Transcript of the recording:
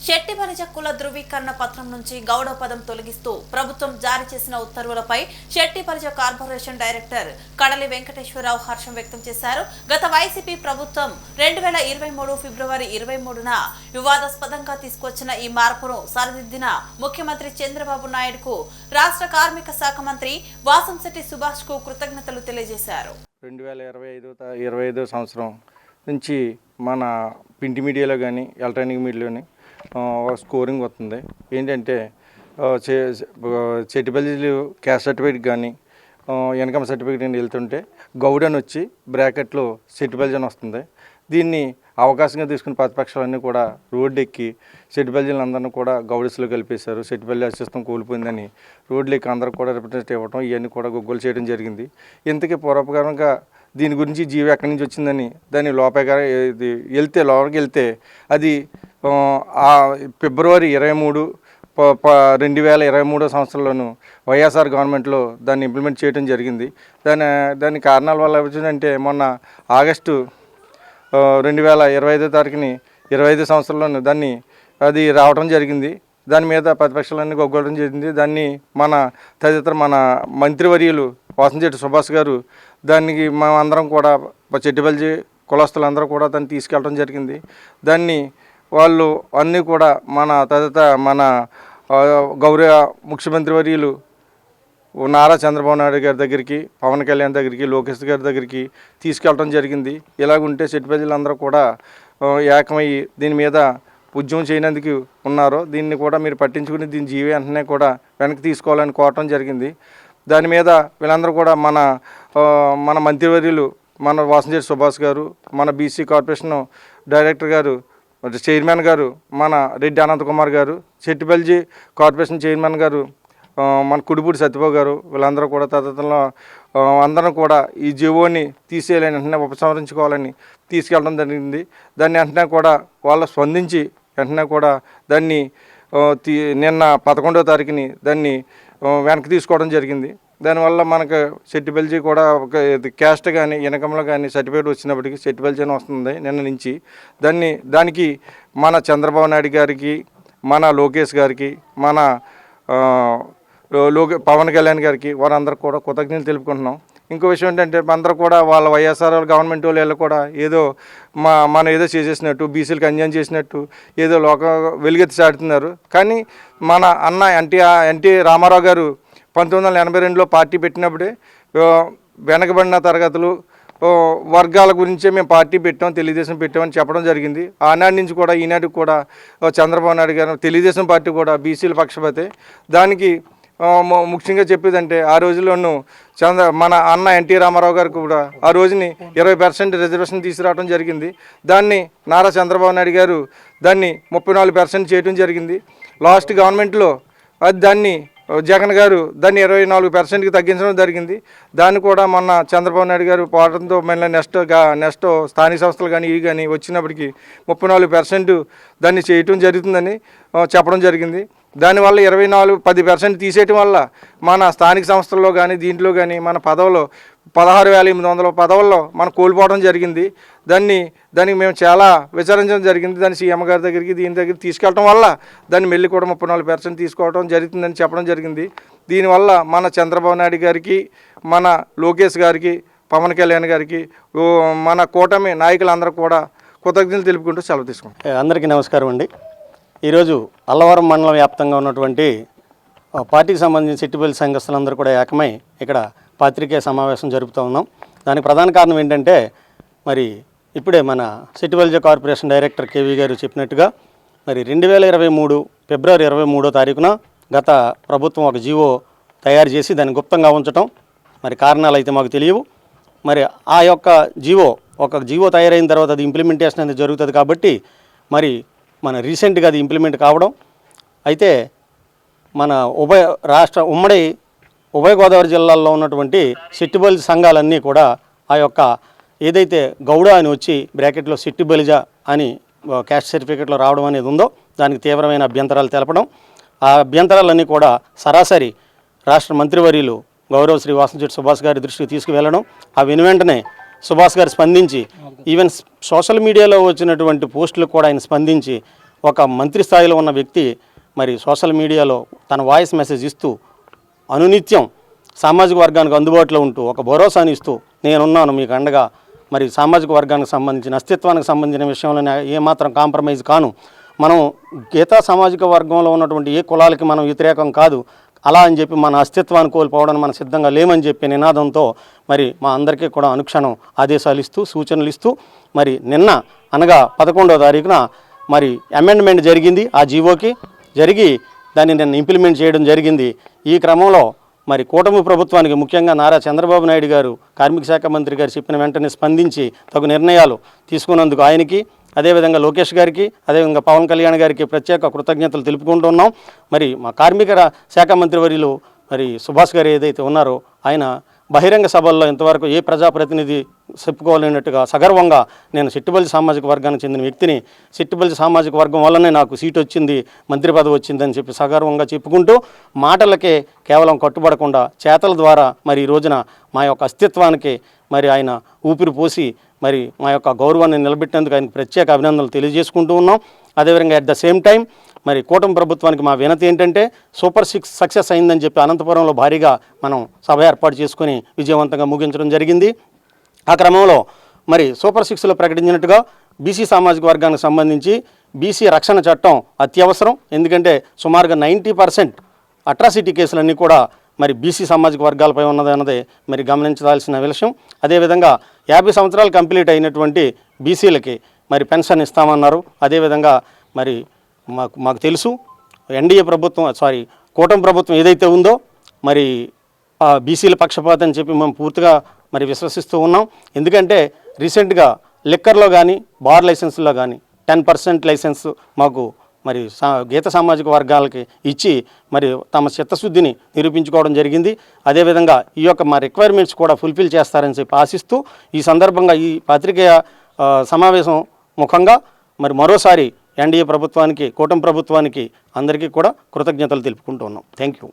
శెట్టి బలిజ కుల ధృవీకరణ పత్రం నుంచి గౌడ పదం తొలగిస్తూ ప్రభుత్వం జారీ చేసిన ఉత్తర్వులపై శెట్టి బలిజ కార్పొరేషన్ డైరెక్టర్ కడలి వెంకటేశ్వరరావు హర్షం వ్యక్తం చేశారు. గత వైసీపీ ప్రభుత్వం 2023 ఫిబ్రవరి 23న వివాదాస్పదంగా తీసుకొచ్చిన ఈ మార్పును సరిదిద్దిన ముఖ్యమంత్రి చంద్రబాబు నాయుడుకు రాష్ట్ర కార్మిక శాఖ మంత్రి వాసంశెట్టి సుభాష్ కు కృతజ్ఞతలు తెలియజేశారు. 2025 సంవత్సరం నుంచి మన ప్రింట్ మీడియాలో కానీ ఎలక్ట్రానిక్ మీడియాలోని స్కోరింగ్ వస్తుంది. ఏంటంటే చెట్టిపల్లి క్యాస్ట్ సర్టిఫికేట్ కానీ ఇన్కమ్ సర్టిఫికేట్ అని వెళ్తుంటే గౌడ్ అని వచ్చి బ్రాకెట్లో చెట్టిపల్లి అని వస్తుంది. దీన్ని అవకాశంగా తీసుకుని ప్రతిపక్షాలన్నీ కూడా రోడ్డు ఎక్కి చెట్టిపల్లిని అందరినీ కూడా గౌడీస్లో కలిపేశారు. చెట్టిపల్లి అస్తిత్వం కోల్పోయిందని రోడ్లు ఎక్కి అందరూ కూడా రిప్రజెంటేటివ్ ఇవ్వడం ఇవన్నీ కూడా గొగ్గోలు చేయడం జరిగింది. ఇంతకీ పూర్వపరంగా దీని గురించి జీవి ఎక్కడి నుంచి వచ్చిందని దాని లోపలికి వెళ్తే అది ఫిబ్రవరి 23, 2023 సంవత్సరంలోనూ వైఎస్ఆర్ గవర్నమెంట్లో దాన్ని ఇంప్లిమెంట్ చేయడం జరిగింది. దాని కారణాల వల్ల వచ్చిందంటే మొన్న ఆగస్టు 2025 తారీఖుని 25 సంవత్సరంలోనూ అది రావడం జరిగింది. దాని మీద ప్రతిపక్షాలన్నీ గొగ్గడం జరిగింది. దాన్ని మన మంత్రివర్యులు వాసంశెట్టి సుభాష్ గారు దానికి మేమందరం కూడా చెట్టిపల్లి కులస్తులందరూ కూడా దాన్ని తీసుకెళ్ళడం జరిగింది. దాన్ని వాళ్ళు అన్నీ కూడా మన గౌరవ ముఖ్యమంత్రి వర్యులు నారా చంద్రబాబు నాయుడు గారి దగ్గరికి, పవన్ కళ్యాణ్ దగ్గరికి, లోకేష్ గారి దగ్గరికి తీసుకెళ్ళడం జరిగింది. ఇలాగుంటే చెట్టిపల్లిలందరూ కూడా ఏకమయ్యి దీని మీద ఉద్యమం చేయనందుకు ఉన్నారు. దీన్ని కూడా మీరు పట్టించుకుని దీని జీవి వెంటనే కూడా వెనక్కి తీసుకోవాలని కోరటం జరిగింది. దాని మీద వీళ్ళందరూ కూడా మన మంత్రివర్యులు మన వాసంశెట్టి సుభాష్ గారు, మన బీసీ కార్పొరేషన్ డైరెక్టర్ గారు, చైర్మన్ గారు మన రెడ్డి అనంతకుమార్ గారు, చెట్టిపల్లి కార్పొరేషన్ చైర్మన్ గారు మన కుడిపూడి సత్యబాబు గారు, వీళ్ళందరూ కూడా తదితరంలో అందరం కూడా ఈ జీవోని తీసేయాలని వెంటనే ఉపసంహరించుకోవాలని తీసుకెళ్ళడం జరిగింది. దాన్ని వెంటనే కూడా వాళ్ళు స్పందించి వెంటనే కూడా దాన్ని నిన్న 11వ తారీఖుని దాన్ని వెనక్కి తీసుకోవడం జరిగింది. దానివల్ల మనకు చెట్టిపల్లి కూడా ఒక క్యాస్ట్ కానీ ఇన్కంలో కానీ సర్టిఫికేట్ వచ్చినప్పటికీ చెట్టిపల్లి అని వస్తుంది నిన్న నుంచి. దానికి మన చంద్రబాబు నాయుడు గారికి, మన లోకేష్ గారికి, మన పవన్ కళ్యాణ్ గారికి వారందరూ కూడా కృతజ్ఞతలు తెలుపుకుంటున్నాం. ఇంకో విషయం ఏంటంటే అందరూ కూడా వాళ్ళ వైఎస్ఆర్ గవర్నమెంట్ వాళ్ళు కూడా ఏదో మనం ఏదో చేసేసినట్టు, బీసీలకు అన్యాయం చేసినట్టు ఏదో వెలుగెత్తి చాటుతున్నారు. కానీ మన అన్న ఎన్టీ రామారావు గారు 1982లో పార్టీ పెట్టినప్పుడే వెనకబడిన తరగతులు వర్గాల గురించే మేము పార్టీ పెట్టాం, తెలుగుదేశం పెట్టామని చెప్పడం జరిగింది. ఆనాటి నుంచి కూడా ఈనాటికి కూడా చంద్రబాబు నాయుడు గారు తెలుగుదేశం పార్టీ కూడా బీసీల పక్షపాతే. దానికి ముఖ్యంగా చెప్పేదంటే ఆ రోజుల్లోనూ మన అన్న ఎన్టీ రామారావు గారు కూడా ఆ రోజుని 20% రిజర్వేషన్ తీసుకురావడం జరిగింది. దాన్ని నారా చంద్రబాబు నాయుడు గారు దాన్ని 34% చేయడం జరిగింది. లాస్ట్ గవర్నమెంట్లో దాన్ని జగన్ గారు దాన్ని 24%కి తగ్గించడం జరిగింది. దాన్ని కూడా మొన్న చంద్రబాబు నాయుడు గారు పోవడంతో మళ్ళీ నెక్స్ట్ స్థానిక సంస్థలు కానీ ఇవి కానీ వచ్చినప్పటికీ 34% దాన్ని చేయటం జరుగుతుందని చెప్పడం జరిగింది. దానివల్ల 10% తీసేయటం వల్ల మన స్థానిక సంస్థల్లో కానీ దీంట్లో కానీ మన పదవులు 16,800 పదవుల్లో మనం కోల్పోవడం జరిగింది. దానికి మేము చాలా విచారించడం జరిగింది. దాన్ని సీఎం గారి దగ్గరికి దీని దగ్గరికి తీసుకెళ్ళడం వల్ల దాన్ని మళ్ళీ కూడా 34% తీసుకోవడం జరుగుతుందని చెప్పడం జరిగింది. దీనివల్ల మన చంద్రబాబు నాయుడు గారికి, మన లోకేష్ గారికి, పవన్ కళ్యాణ్ గారికి, మన కూటమి నాయకులందరూ కూడా కృతజ్ఞతలు తెలుపుకుంటూ సెలవు తీసుకుంటాం. అందరికీ నమస్కారం అండి. ఈరోజు అల్లవరం మండలం వ్యాప్తంగా ఉన్నటువంటి పార్టీకి సంబంధించిన చెట్టిపల్లి సంఘస్థులందరూ కూడా ఏకమై ఇక్కడ పాత్రికేయ సమావేశం జరుపుతూ ఉన్నాం. దానికి ప్రధాన కారణం ఏంటంటే మరి ఇప్పుడే మన చెట్టిపల్లి కార్పొరేషన్ డైరెక్టర్ కేవీ గారు చెప్పినట్టుగా మరి 2023 ఫిబ్రవరి 23వ తారీఖున గత ప్రభుత్వం ఒక జీవో తయారు చేసి దాన్ని గుప్తంగా ఉంచటం, మరి కారణాలు అయితే మాకు తెలియవు. మరి ఆ యొక్క జీవో తయారైన తర్వాత అది ఇంప్లిమెంటేషన్ అనేది జరుగుతుంది కాబట్టి మరి మన రీసెంట్గా అది ఇంప్లిమెంట్ కావడం అయితే మన ఉమ్మడి ఉభయ గోదావరి జిల్లాల్లో ఉన్నటువంటి చెట్టిబలిజ సంఘాలన్నీ కూడా ఆ యొక్క ఏదైతే గౌడ అని వచ్చి బ్రాకెట్లో చెట్టిబలిజ అని క్యాస్ట్ సర్టిఫికేట్లో రావడం అనేది ఉందో దానికి తీవ్రమైన అభ్యంతరాలు తెలపడం, ఆ అభ్యంతరాలన్నీ కూడా సరాసరి రాష్ట్ర మంత్రివర్యులు గౌరవ శ్రీ వాసంశెట్టి సుభాష్ గారి దృష్టికి తీసుకువెళ్ళడం, ఆ వెనువెంటనే సుభాష్ గారు స్పందించి ఈవెన్ సోషల్ మీడియాలో వచ్చినటువంటి పోస్టులకు కూడా ఆయన స్పందించి ఒక మంత్రి స్థాయిలో ఉన్న వ్యక్తి మరి సోషల్ మీడియాలో తన వాయిస్ మెసేజ్ ఇస్తూ అనునిత్యం సామాజిక వర్గానికి అందుబాటులో ఉంటూ ఒక భరోసాని ఇస్తూ నేనున్నాను మీకు అండగా, మరి సామాజిక వర్గానికి సంబంధించిన అస్తిత్వానికి సంబంధించిన విషయంలో ఏమాత్రం కాంప్రమైజ్ కాను, మనం గీతా సామాజిక వర్గంలో ఉన్నటువంటి ఏ కులాలకి మనం వ్యతిరేకం కాదు, అలా అని చెప్పి మన అస్తిత్వాన్ని కోల్పోవడానికి మనం సిద్ధంగా లేమని చెప్పి నినాదంతో మరి మా అందరికీ కూడా అనుక్షణం ఆదేశాలు ఇస్తూ సూచనలు ఇస్తూ మరి నిన్న అనగా 11వ తారీఖున మరి అమెండ్మెంట్ జరిగింది, ఆ జీవోకి జరిగి దాన్ని నిన్న ఇంప్లిమెంట్ చేయడం జరిగింది. ఈ క్రమంలో మరి కూటమి ప్రభుత్వానికి ముఖ్యంగా నారా చంద్రబాబు నాయుడు గారు కార్మిక శాఖ మంత్రి గారు చెప్పిన వెంటనే స్పందించి తగు నిర్ణయాలు తీసుకున్నందుకు ఆయనకి, అదేవిధంగా లోకేష్ గారికి, అదేవిధంగా పవన్ కళ్యాణ్ గారికి ప్రత్యేక కృతజ్ఞతలు తెలుపుకుంటున్నాం. మరి మా కార్మిక శాఖ మంత్రి వర్యులు మరి సుభాష్ గారు ఏదైతే ఉన్నారో ఆయన బహిరంగ సభల్లో ఇంతవరకు ఏ ప్రజాప్రతినిధి చెప్పుకోలేనట్టుగా సగర్వంగా నేను సిట్టిబల్జి సామాజిక వర్గానికి చెందిన వ్యక్తిని, సిట్టిబల్జి సామాజిక వర్గం వల్లనే నాకు సీటు వచ్చింది, మంత్రి పదవి వచ్చిందని చెప్పి సగర్వంగా చెప్పుకుంటూ మాటలకే కేవలం కట్టుబడకుండా చేతల ద్వారా మరి ఈ రోజున మా యొక్క అస్తిత్వానికి మరి ఆయన ఊపిరి పోసి మరి మా యొక్క గౌరవాన్ని నిలబెట్టేందుకు ఆయనకు ప్రత్యేక అభినందనలు తెలియజేసుకుంటూ ఉన్నాం. అదేవిధంగా అట్ ద సేమ్ టైం మరి కూటమి ప్రభుత్వానికి మా వినతి ఏంటంటే సూపర్ 6 సక్సెస్ అయిందని చెప్పి అనంతపురంలో భారీగా మనం సభ ఏర్పాటు చేసుకుని విజయవంతంగా ముగించడం జరిగింది. ఆ క్రమంలో మరి సూపర్ 6లో ప్రకటించినట్టుగా బీసీ సామాజిక వర్గానికి సంబంధించి బీసీ రక్షణ చట్టం అత్యవసరం. ఎందుకంటే సుమారుగా 90% అట్రాసిటీ కేసులన్నీ కూడా మరి బీసీ సామాజిక వర్గాలపై ఉన్నదన్నదే మరి గమనించాల్సిన విషయం. అదేవిధంగా 50 సంవత్సరాలు కంప్లీట్ అయినటువంటి బీసీలకి మరి పెన్షన్ ఇస్తామన్నారు. అదేవిధంగా మరి మాకు తెలుసు ఎన్డీఏ ప్రభుత్వం కూటమి ప్రభుత్వం ఏదైతే ఉందో మరి బీసీల పక్షపాతం అని చెప్పి మేము పూర్తిగా మరి విశ్వసిస్తూ ఉన్నాం. ఎందుకంటే రీసెంట్గా లిక్కర్లో కానీ బార్ లైసెన్స్లో కానీ 10% లైసెన్స్ మాకు మరి గీత సామాజిక వర్గాలకి ఇచ్చి మరి తమ చిత్తశుద్ధిని నిరూపించుకోవడం జరిగింది. అదేవిధంగా ఈ యొక్క మా రిక్వైర్మెంట్స్ కూడా ఫుల్ఫిల్ చేస్తారని చెప్పి ఆశిస్తూ ఈ సందర్భంగా ఈ పత్రికేయ సమావేశం ముఖంగా మరి మరోసారి ఎన్డీఏ ప్రభుత్వానికి, కూటమి ప్రభుత్వానికి అందరికీ కూడా కృతజ్ఞతలు తెలుపుకుంటూ ఉన్నాం. Thank you.